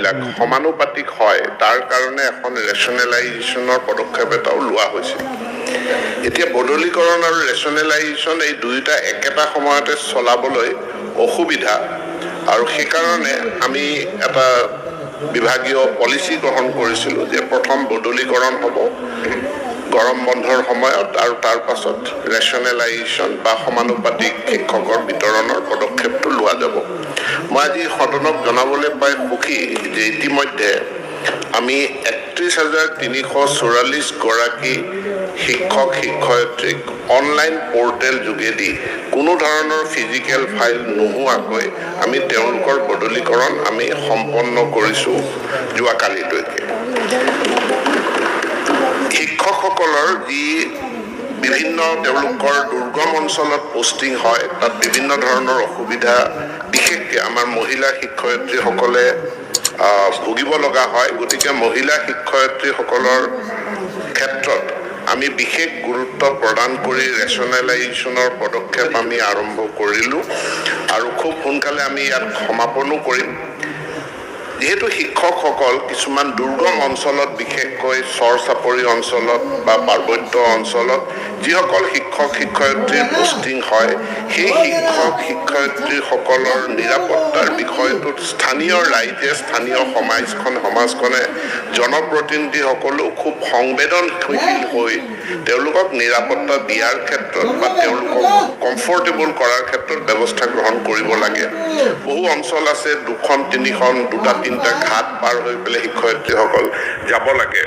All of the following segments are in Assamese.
বিলাক সমানুপাতিক হয় তাৰ কাৰণে এখন ৰেচনেলাইজেশ্যনৰ পদক্ষেপ এটাও লোৱা হৈছে এতিয়া বদলীকৰণ আৰু ৰেচনেলাইজেশ্যন এই দুইটা একেটা সময়তে চলাবলৈ অসুবিধা আৰু সেই কাৰণে আমি এটা বিভাগীয় পলিচি গ্ৰহণ কৰিছিলোঁ যে প্ৰথম বদলীকৰণ হ'ব গৰম বন্ধৰ সময়ত আৰু তাৰ পাছত ৰেচনেলাইজেশ্যন বা সমানুপাতিক শিক্ষকৰ বিতৰণৰ পদক্ষেপটো লোৱা যাব মই আজি সদনক জনাবলৈ পাই সুখী যে ইতিমধ্যে আমি ৩১,৩৪৪ গৰাকী শিক্ষক শিক্ষয়িত্ৰীক অনলাইন পোৰ্টেল যোগেদি কোনো ধৰণৰ ফিজিকেল ফাইল নোহোৱাকৈ আমি তেওঁলোকৰ বদলীকৰণ আমি সম্পন্ন কৰিছোঁ যোৱাকালিলৈকে শিক্ষকসকলৰ যি বিভিন্ন তেওঁলোকৰ দুৰ্গম অঞ্চলত পোষ্টিং হয় তাত বিভিন্ন ধৰণৰ অসুবিধা বিশেষকৈ আমাৰ মহিলা শিক্ষয়িত্ৰীসকলে ভুগিব লগা হয় গতিকে মহিলা শিক্ষয়িত্ৰীসকলৰ ক্ষেত্ৰত আমি বিশেষ গুৰুত্ব প্ৰদান কৰি ৰেচনেলাইজেশ্যনৰ পদক্ষেপ আমি আৰম্ভ কৰিলোঁ আৰু খুব সোনকালে আমি ইয়াত সমাপনো কৰিম যেহেতু শিক্ষকসকল কিছুমান দুৰ্গম অঞ্চলত বিশেষকৈ চৰ চাপৰি অঞ্চলত বা পাৰ্বত্য অঞ্চলত যিসকল শিক্ষক শিক্ষয়িত্ৰীৰ পোষ্টিং হয় সেই শিক্ষক শিক্ষয়িত্ৰীসকলৰ নিৰাপত্তাৰ বিষয়টোত স্থানীয় ৰাইজে স্থানীয় সমাজখনে জনপ্ৰতিনিধিসকলো খুব সংবেদনশীল হৈ তেওঁলোকক নিৰাপত্তা দিয়াৰ ক্ষেত্ৰত বা তেওঁলোকক কমফৰ্টেবল কৰাৰ ক্ষেত্ৰত ব্যৱস্থা গ্ৰহণ কৰিব লাগে বহু অঞ্চল আছে দুখন তিনিখন দুটা তিনিটা ঘাট পাৰ হৈ পেলাই শিক্ষয়িত্ৰীসকল যাব লাগে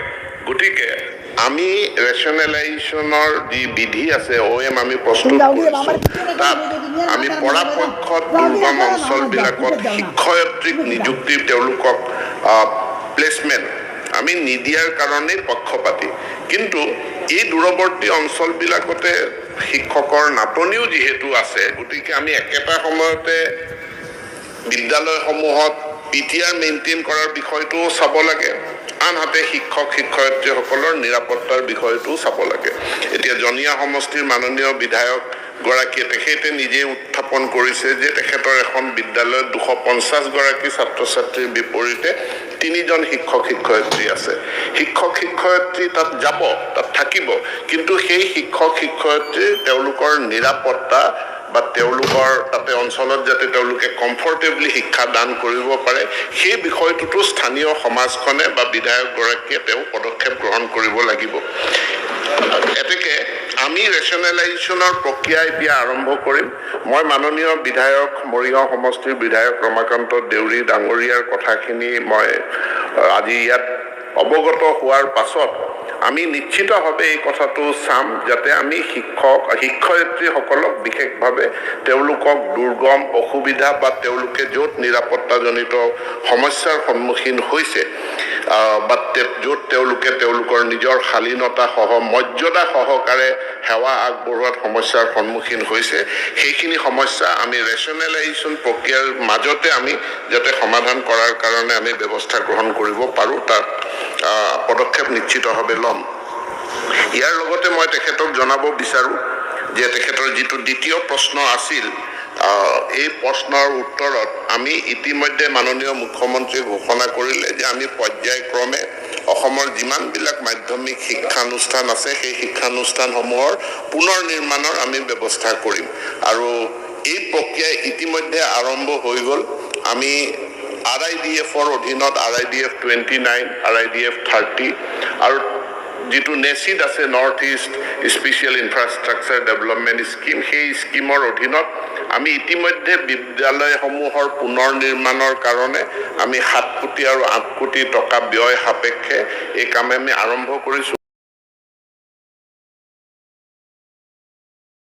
গতিকে আমি ৰেচনেলাইজেশ্যনৰ যি বিধি আছে OM আমি প্ৰস্তুত কৰিছোঁ তাত আমি পৰাপক্ষত দুৰ্গম অঞ্চলবিলাকত শিক্ষয়িত্ৰীক নিযুক্তি তেওঁলোকক প্লেচমেণ্ট আমি নিদিয়াৰ কাৰণেই পক্ষপাতি কিন্তু এই দূৰৱৰ্তী অঞ্চলবিলাকতে শিক্ষকৰ নাটনিও যিহেতু আছে গতিকে আমি একেটা সময়তে বিদ্যালয়সমূহত PTR মেইনটেইন কৰাৰ বিষয়টোও চাব লাগে আনহাতে শিক্ষক শিক্ষয়িত্ৰীসকলৰ নিৰাপত্তাৰ বিষয়টোও চাব লাগে এতিয়া জনীয়া সমষ্টিৰ মাননীয় বিধায়ক গৰাকীয়ে তেখেতে নিজে উত্থাপন কৰিছে যে তেখেতৰ এখন বিদ্যালয়ত 250 গৰাকী ছাত্ৰ ছাত্ৰীৰ বিপৰীতে 3জন শিক্ষক শিক্ষয়িত্ৰী আছে শিক্ষক শিক্ষয়িত্ৰী তাত যাব তাত থাকিব কিন্তু সেই শিক্ষক শিক্ষয়িত্ৰী তেওঁলোকৰ নিৰাপত্তা বা তেওঁলোকৰ তাতে অঞ্চলত যাতে তেওঁলোকে কমফৰ্টেবলি শিক্ষা দান কৰিব পাৰে সেই বিষয়টোতো স্থানীয় সমাজখনে বা বিধায়ক গৰাকীয়ে তেওঁ পদক্ষেপ গ্ৰহণ কৰিব লাগিব এতেকে আমি ৰেচনেলাইজেশ্যনৰ প্ৰক্ৰিয়া এতিয়া আৰম্ভ কৰিম মই মাননীয় বিধায়ক মৰিগাঁও সমষ্টিৰ বিধায়ক ৰমাকান্ত দেউৰী ডাঙৰীয়াৰ কথাখিনি মই আজি ইয়াত অৱগত হোৱাৰ পাছত আমি নিশ্চিতভাৱে এই কথাটো চাম যাতে আমি শিক্ষয়িত্ৰীসকলক বিশেষভাৱে তেওঁলোকক দুৰ্গম অসুবিধা বা তেওঁলোকে য'ত নিৰাপত্তাজনিত সমস্যাৰ সন্মুখীন হৈছে বা য'ত তেওঁলোকে তেওঁলোকৰ নিজৰ শালীনতা সহ মৰ্যাদা সহকাৰে সেৱা আগবঢ়োৱাত সমস্যাৰ সন্মুখীন হৈছে সেইখিনি সমস্যা আমি ৰেচনেলাইজেশ্যন প্ৰক্ৰিয়াৰ মাজতে আমি যাতে সমাধান কৰাৰ কাৰণে আমি ব্যৱস্থা গ্ৰহণ কৰিব পাৰোঁ তাৰ পদক্ষেপ নিশ্চিতভাৱে ল'ম ইয়াৰ লগতে মই তেখেতক জনাব বিচাৰোঁ যে তেখেতৰ যিটো দ্বিতীয় প্ৰশ্ন আছিল এই প্ৰশ্নৰ উত্তৰত আমি ইতিমধ্যে মাননীয় মুখ্যমন্ত্ৰীয়ে ঘোষণা কৰিলে যে আমি পৰ্যায়ক্ৰমে অসমৰ যিমানবিলাক মাধ্যমিক শিক্ষানুষ্ঠান আছে সেই শিক্ষানুষ্ঠানসমূহৰ পুনৰ নিৰ্মাণৰ আমি ব্যৱস্থা কৰিম আৰু এই প্ৰক্ৰিয়া ইতিমধ্যে আৰম্ভ হৈ গ'ল আমি RIDFৰ অধীনত RIDF 29 RIDF 30 আৰু যিটো নেচিড আছে north east special infrastructure development scheme সেই স্কিমৰ অধীনত আমি ইতিমধ্যে বিদ্যালয়সমূহৰ পুনৰ নিৰ্মাণৰ কাৰণে আমি 7 কোটি আৰু 8 কোটি টকা ব্যয় সাপেক্ষে এই কাম আমি আৰম্ভ কৰিছোঁ